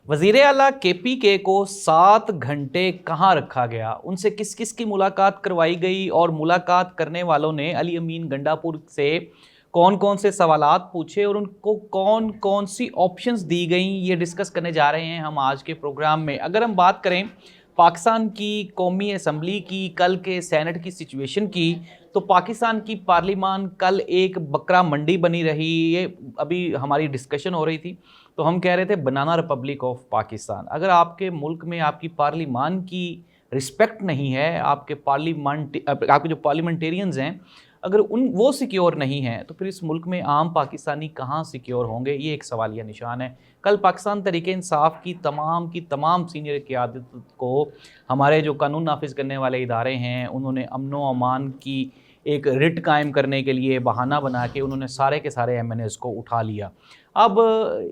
वजीर आला के पी के को 7 घंटे कहाँ रखा गया, उनसे किस किस की मुलाकात करवाई गई और मुलाकात करने वालों ने अली अमीन गंडापुर से कौन कौन से सवालात पूछे और उनको कौन कौन सी ऑप्शंस दी गई, ये डिस्कस करने जा रहे हैं हम आज के प्रोग्राम में। अगर हम बात करें पाकिस्तान की कौमी असम्बली की, कल के सेनेट की सिचुएशन की, तो पाकिस्तान की पार्लिमान कल एक बकरा मंडी बनी रही। ये अभी हमारी डिस्कशन हो रही थी तो हम कह रहे थे बनाना रिपब्लिक ऑफ पाकिस्तान। अगर आपके मुल्क में आपकी पार्लिमान की रिस्पेक्ट नहीं है, आपके जो पार्लियामेंटेरियंस हैं अगर वो सिक्योर नहीं हैं, तो फिर इस मुल्क में आम पाकिस्तानी कहाँ सिक्योर होंगे, ये एक सवालिया निशान है। कल पाकिस्तान तहरीक इंसाफ की तमाम सीनियर क़यादत को हमारे जो कानून नाफिज करने वाले इदारे हैं, उन्होंने अमन व अमान की एक रिट कायम करने के लिए बहाना बना के उन्होंने सारे के सारे MNAs को उठा लिया। अब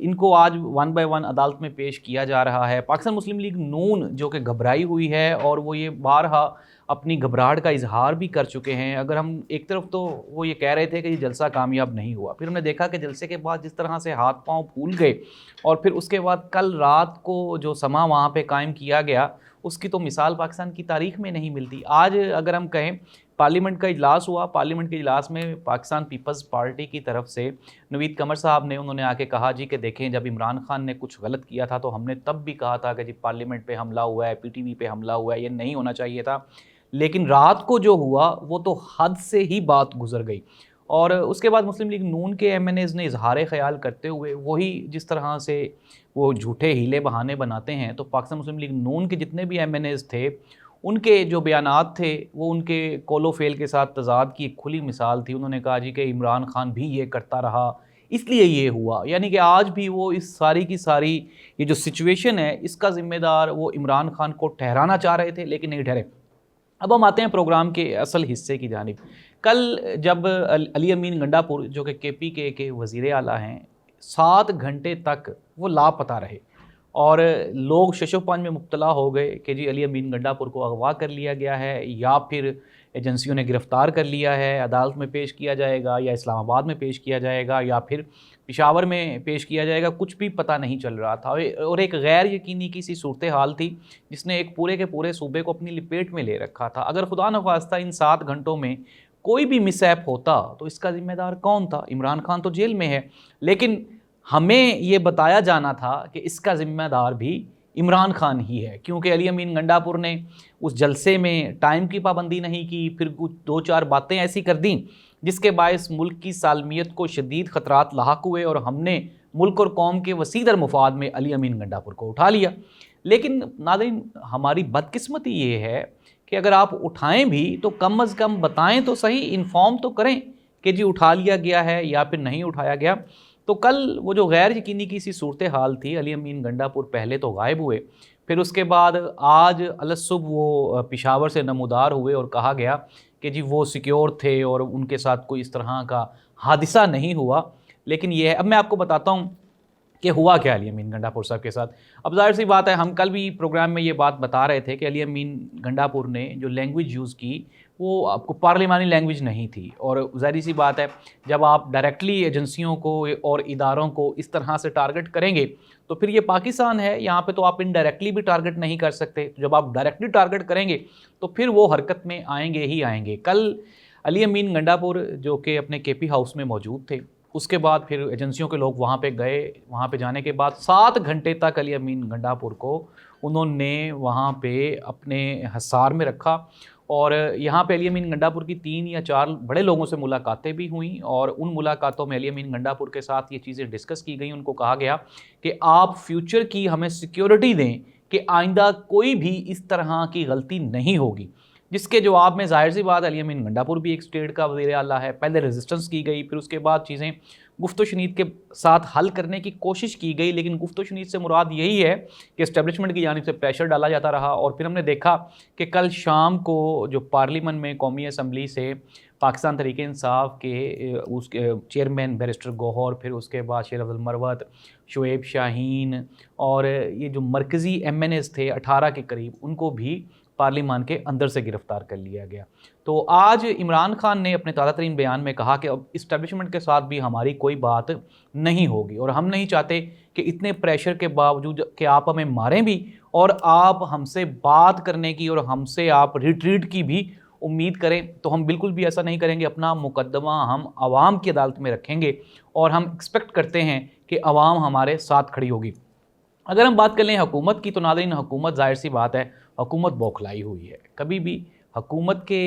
इनको आज 1 बाय 1 अदालत में पेश किया जा रहा है। पाकिस्तान मुस्लिम लीग नून जो कि घबराई हुई है और वो ये बारहा अपनी घबराहट का इजहार भी कर चुके हैं। अगर हम एक तरफ तो वो ये कह रहे थे कि ये जलसा कामयाब नहीं हुआ, फिर हमने देखा कि जलसे के बाद जिस तरह से हाथ पांव फूल गए और फिर उसके बाद कल रात को जो समा वहाँ पे कायम किया गया, उसकी तो मिसाल पाकिस्तान की तारीख में नहीं मिलती। आज अगर हम कहें पार्लियामेंट का इजलास हुआ, पार्लियामेंट के इजलास में पाकिस्तान पीपल्स पार्टी की तरफ से नवीद कमर साहब ने उन्होंने आके कहा जी कि देखें, जब इमरान खान ने कुछ गलत किया था तो हमने तब भी कहा था कि जी पार्लियामेंट पे हमला हुआ है, PTV पे हमला हुआ है, ये नहीं होना चाहिए था। लेकिन रात को जो हुआ वो तो हद से ही बात गुजर गई। और उसके बाद मुस्लिम लीग नून के MNAs ने इजहार ख्याल करते हुए वही जिस तरह से वो झूठे हीले बहाने बनाते हैं, तो पाकिस्तान मुस्लिम लीग नून के जितने भी MNAs थे उनके जो बयानात थे वो उनके कोलो फेल के साथ तजाद की एक खुली मिसाल थी। उन्होंने कहा जी कि इमरान खान भी ये करता रहा इसलिए ये हुआ, यानी कि आज भी वो इस सारी की सारी ये जो सिचुएशन है इसका ज़िम्मेदार वो इमरान खान को ठहराना चाह रहे थे, लेकिन नहीं ठहरे। अब हम आते हैं प्रोग्राम के असल हिस्से की जानिब। कल जब अली अमीन गंडापुर जो कि KPK के वज़ीर आला हैं, 7 घंटे तक वो लापता रहे और लोग शशोपंज में मुब्तला हो गए कि जी अली अमीन गंडापुर को अगवा कर लिया गया है या फिर एजेंसियों ने गिरफ़्तार कर लिया है, अदालत में पेश किया जाएगा या इस्लामाबाद में पेश किया जाएगा या फिर पेशावर में पेश किया जाएगा, कुछ भी पता नहीं चल रहा था। और एक गैर यकीनी की सी सूरत हाल थी जिसने एक पूरे के पूरे सूबे को अपनी लिपेट में ले रखा था। अगर खुदा न खास्ता इन 7 घंटों में कोई भी मिसहैप होता तो इसका ज़िम्मेदार कौन था? इमरान खान तो जेल में है, लेकिन हमें ये बताया जाना था कि इसका ज़िम्मेदार भी इमरान खान ही है, क्योंकि अली अमीन गंडापुर ने उस जलसे में टाइम की पाबंदी नहीं की, फिर कुछ 2-4 बातें ऐसी कर दी जिसके बायस मुल्क की सालमियत को शदीद ख़तरात लाहक हुए और हमने मुल्क और कौम के वसीदर मुफाद में अली अमीन गंडापुर को उठा लिया। लेकिन नाज़रीन, हमारी बदकिस्मती ये है कि अगर आप उठाएं भी तो कम अज़ कम बताएं तो सही, इन्फॉर्म तो करें कि जी उठा लिया गया है या फिर नहीं उठाया गया। तो कल वो जो गैर यकीनी की सी सूरत हाल थी, अली अमीन गंडापुर पहले तो गायब हुए, फिर उसके बाद आज अलसुब वो पेशावर से नमूदार हुए और कहा गया कि जी वो सिक्योर थे और उनके साथ कोई इस तरह का हादसा नहीं हुआ। लेकिन ये है, अब मैं आपको बताता हूँ कि हुआ क्या अली अमीन गंडापुर साहब के साथ। अब जाहिर सी बात है, हम कल भी प्रोग्राम में ये बात बता रहे थे कि अली अमीन गंडापुर ने जो लैंग्वेज यूज़ की वो आपको पार्लिमानी लैंग्वेज नहीं थी। और ज़ाहिर सी बात है, जब आप डायरेक्टली एजेंसियों को और इदारों को इस तरह से टारगेट करेंगे तो फिर ये पाकिस्तान है, यहाँ पे तो आप इनडायरेक्टली भी टारगेट नहीं कर सकते। तो जब आप डायरेक्टली टारगेट करेंगे तो फिर वो हरकत में आएंगे ही आएंगे। कल अली अमीन गंडापुर जो कि अपने KP हाउस में मौजूद थे, उसके बाद फिर एजेंसियों के लोग वहाँ पे गए। वहाँ पे जाने के बाद 7 घंटे तक अली अमीन गंडापुर को उन्होंने वहाँ पे अपने हिसार में रखा और यहाँ पे अली अमीन गंडापुर की 3 या 4 बड़े लोगों से मुलाकातें भी हुई और उन मुलाकातों में अली अमीन गंडापुर के साथ ये चीज़ें डिस्कस की गई। उनको कहा गया कि आप फ्यूचर की हमें सिक्योरिटी दें कि आइंदा कोई भी इस तरह की गलती नहीं होगी, जिसके जवाब में ज़ाहिर सी बात अली अमीन गंडापुर भी एक स्टेट का वज़ीर आला है। पहले रेजिस्टेंस की गई, फिर उसके बाद चीज़ें गुफ्त शनीद के साथ हल करने की कोशिश की गई, लेकिन गुफ्त शनीद से मुराद यही है कि इस्टेब्लिशमेंट की जानिब से प्रेशर डाला जाता रहा। और फिर हमने देखा कि कल शाम को जो पार्लियामेंट में कौमी असम्बली से पाकिस्तान तहरीक इंसाफ के उसके चेयरमैन बैरिस्टर गौहर, फिर उसके बाद शेर अब्दुल मरवत, शुएब शाहीन और ये जो मरकज़ी MNAs थे 18 के करीब, उनको भी پارلیمان کے اندر سے گرفتار کر لیا گیا۔ تو آج عمران خان نے اپنے تازہ ترین بیان میں کہا کہ اب اسٹیبلشمنٹ کے ساتھ بھی ہماری کوئی بات نہیں ہوگی، اور ہم نہیں چاہتے کہ اتنے پریشر کے باوجود کہ آپ ہمیں ماریں بھی اور آپ ہم سے بات کرنے کی اور ہم سے آپ ریٹریٹ کی بھی امید کریں، تو ہم بالکل بھی ایسا نہیں کریں گے۔ اپنا مقدمہ ہم عوام کی عدالت میں رکھیں گے اور ہم ایکسپیکٹ کرتے ہیں کہ عوام ہمارے ساتھ کھڑی ہوگی۔ اگر ہم بات کر لیں حکومت کی، تو ناظرین حکومت ظاہر سی بات ہے حکومت بوکھلائی ہوئی ہے۔ کبھی بھی حکومت کے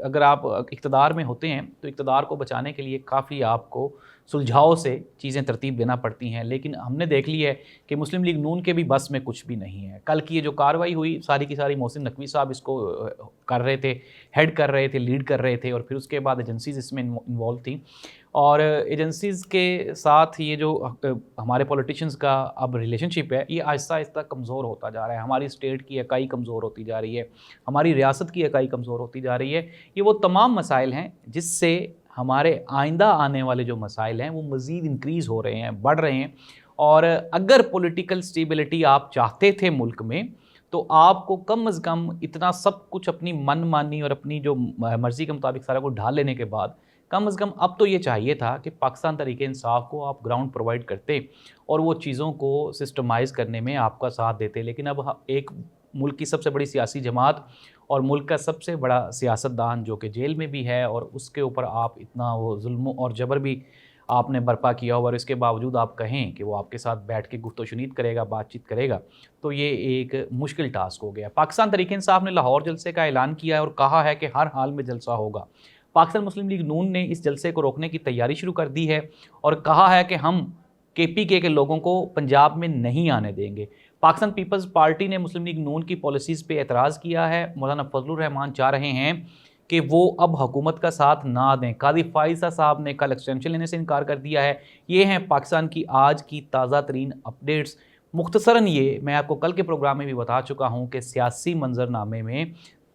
اگر آپ اقتدار میں ہوتے ہیں تو اقتدار کو بچانے کے لیے کافی آپ کو سلجھاؤ سے چیزیں ترتیب دینا پڑتی ہیں، لیکن ہم نے دیکھ لی ہے کہ مسلم لیگ نون کے بھی بس میں کچھ بھی نہیں ہے۔ کل کی یہ جو کارروائی ہوئی ساری کی ساری محسن نقوی صاحب اس کو کر رہے تھے، ہیڈ کر رہے تھے، لیڈ کر رہے تھے، اور پھر اس کے بعد ایجنسیز اس میں انوالو تھیں، اور ایجنسیز کے ساتھ یہ جو ہمارے پولیٹیشنز کا اب ریلیشن شپ ہے یہ آہستہ آہستہ کمزور ہوتا جا رہا ہے۔ ہماری اسٹیٹ کی اکائی کمزور ہوتی جا رہی ہے، ہماری ریاست کی اکائی کمزور ہوتی جا رہی ہے۔ یہ وہ تمام مسائل ہیں جس سے ہمارے آئندہ آنے والے جو مسائل ہیں وہ مزید انکریز ہو رہے ہیں، بڑھ رہے ہیں، اور اگر پولیٹیکل سٹیبلٹی آپ چاہتے تھے ملک میں تو آپ کو کم از کم اتنا سب کچھ اپنی من مانی اور اپنی جو مرضی کے مطابق سارا کو ڈھال لینے کے بعد کم از کم اب تو یہ چاہیے تھا کہ پاکستان تحریک انصاف کو آپ گراؤنڈ پرووائڈ کرتے اور وہ چیزوں کو سسٹمائز کرنے میں آپ کا ساتھ دیتے۔ لیکن اب ایک ملک کی سب سے بڑی سیاسی جماعت اور ملک کا سب سے بڑا سیاستدان جو کہ جیل میں بھی ہے، اور اس کے اوپر آپ اتنا وہ ظلم اور جبر بھی آپ نے برپا کیا ہوا، اور اس کے باوجود آپ کہیں کہ وہ آپ کے ساتھ بیٹھ کے گفت و شنید کرے گا، بات چیت کرے گا، تو یہ ایک مشکل ٹاسک ہو گیا۔ پاکستان تحریک انصاف نے لاہور جلسے کا اعلان کیا ہے اور کہا ہے کہ ہر حال میں جلسہ ہوگا۔ پاکستان مسلم لیگ نون نے اس جلسے کو روکنے کی تیاری شروع کر دی ہے اور کہا ہے کہ ہم KPK کے لوگوں کو پنجاب میں نہیں آنے دیں گے۔ پاکستان پیپلز پارٹی نے مسلم لیگ نون کی پالیسیز پہ اعتراض کیا ہے۔ مولانا فضل الرحمان چاہ رہے ہیں کہ وہ اب حکومت کا ساتھ نہ دیں۔ قاضی فائزہ صاحب نے کل ایکسٹینشن لینے سے انکار کر دیا ہے۔ یہ ہیں پاکستان کی آج کی تازہ ترین اپڈیٹس۔ مختصراً یہ میں آپ کو کل کے پروگرام میں بھی بتا چکا ہوں کہ سیاسی منظرنامے میں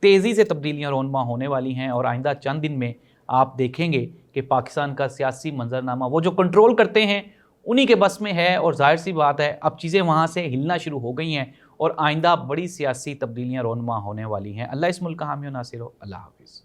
تیزی سے تبدیلیاں رونما ہونے والی ہیں، اور آئندہ چند دن میں آپ دیکھیں گے کہ پاکستان کا سیاسی منظرنامہ وہ جو کنٹرول کرتے ہیں انہی کے بس میں ہے، اور ظاہر سی بات ہے اب چیزیں وہاں سے ہلنا شروع ہو گئی ہیں اور آئندہ بڑی سیاسی تبدیلیاں رونما ہونے والی ہیں۔ اللہ اس ملک کا حامی و ناصر ہو۔ اللہ حافظ۔